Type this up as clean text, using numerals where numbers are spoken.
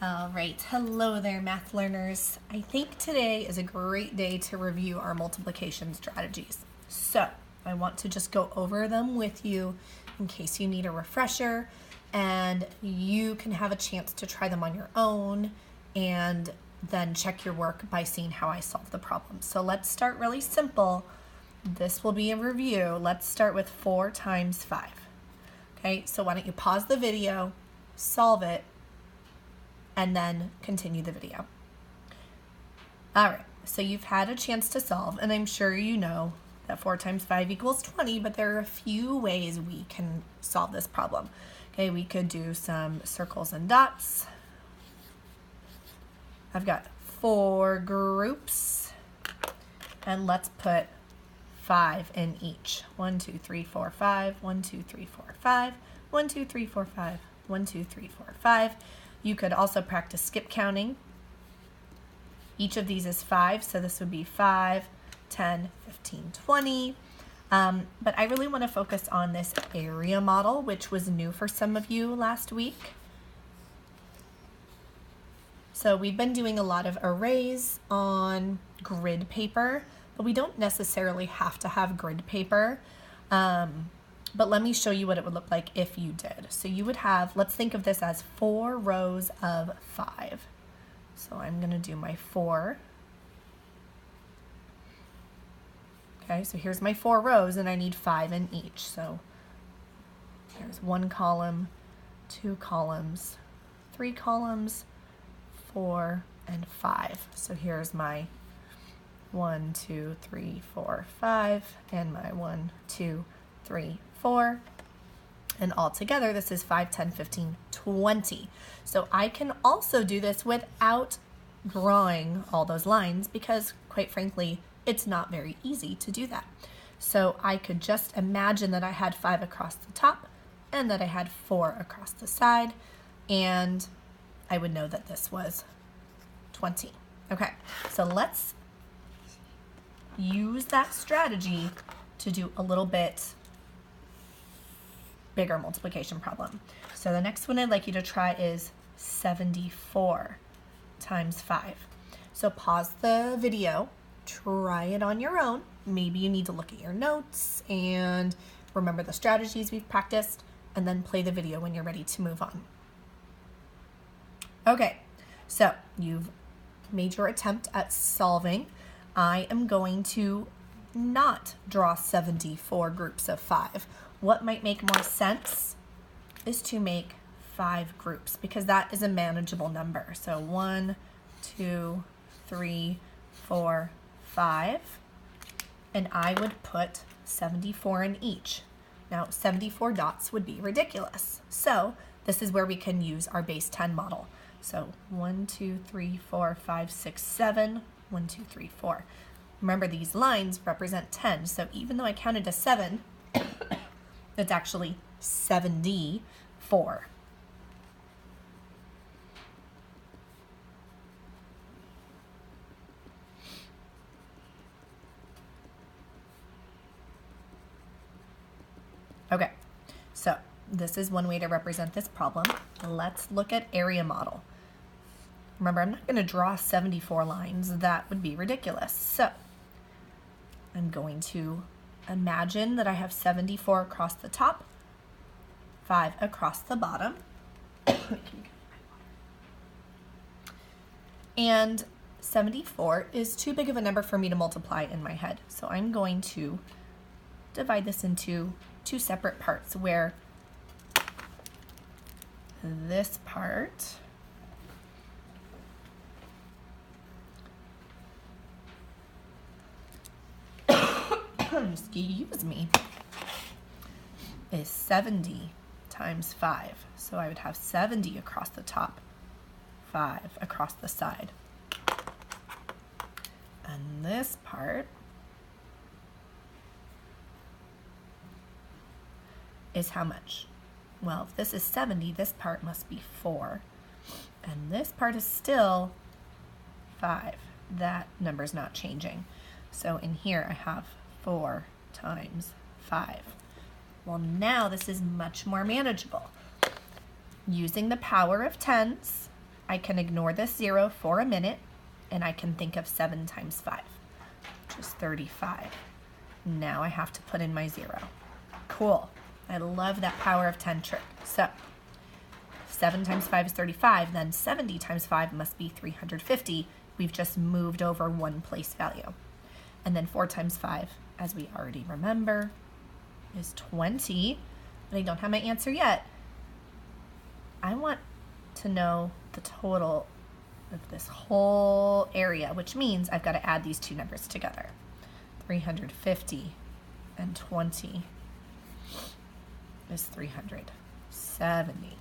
All right, hello there, math learners. I think today is a great day to review our multiplication strategies. So I want to just go over them with you in case you need a refresher, and you can have a chance to try them on your own and then check your work by seeing how I solve the problem. So let's start really simple. This will be a review. Let's start with 4 times 5. Okay, so why don't you pause the video, solve it, and then continue the video. All right, so you've had a chance to solve, and I'm sure you know that 4 times 5 equals 20, but there are a few ways we can solve this problem. Okay, we could do some circles and dots. I've got 4 groups, and let's put 5 in each. 1, 2, 3, 4, 5, 1, 2, 3, 4, 5, 1, 2, 3, 4, 5, 1, 2, 3, 4, 5. You could also practice skip counting. Each of these is 5, so this would be 5, 10, 15, 20. But I really want to focus on this area model, which was new for some of you last week. So we've been doing a lot of arrays on grid paper, but we don't necessarily have to have grid paper. But let me show you what it would look like if you did. So you would have, let's think of this as 4 rows of 5. So I'm going to do my 4. Okay, so here's my 4 rows, and I need 5 in each. So there's 1 column, 2 columns, 3 columns, 4, and 5. So here's my 1, 2, 3, 4, 5, and my 1, 2, 3, 4, and all together this is 5, 10, 15, 20. So I can also do this without drawing all those lines because, quite frankly, it's not very easy to do that. So I could just imagine that I had 5 across the top and that I had 4 across the side, and I would know that this was 20. Okay, so let's use that strategy to do a little bit bigger multiplication problem. So the next one I'd like you to try is 74 times 5. So pause the video, try it on your own. Maybe you need to look at your notes and remember the strategies we've practiced, and then play the video when you're ready to move on. Okay, so you've made your attempt at solving. I am going to not draw 74 groups of 5. What might make more sense is to make 5 groups because that is a manageable number. So 1, 2, 3, 4, 5, and I would put 74 in each. Now 74 dots would be ridiculous. So this is where we can use our base 10 model. So 1, 2, 3, 4, 5, 6, 7, 1, 2, 3, 4. Remember, these lines represent 10, so even though I counted to 7, it's actually 74. Okay, so this is one way to represent this problem. Let's look at area model. Remember, I'm not going to draw 74 lines. That would be ridiculous. So I'm going to imagine that I have 74 across the top, 5 across the bottom, and 74 is too big of a number for me to multiply in my head. So I'm going to divide this into 2 separate parts where this part excuse me, is 70 times 5. So I would have 70 across the top, 5 across the side. And this part is how much? Well, if this is 70, this part must be 4. And this part is still 5. That number's not changing. So in here I have 4 times 5. Well, now this is much more manageable. Using the power of tens, I can ignore this 0 for a minute, and I can think of 7 times 5, which is 35. Now I have to put in my 0. Cool. I love that power of 10 trick. So 7 times 5 is 35, then 70 times 5 must be 350. We've just moved over one place value. And then 4 times 5, as we already remember, is 20. But I don't have my answer yet. I want to know the total of this whole area, which means I've got to add these two numbers together. 350 and 20 is 370.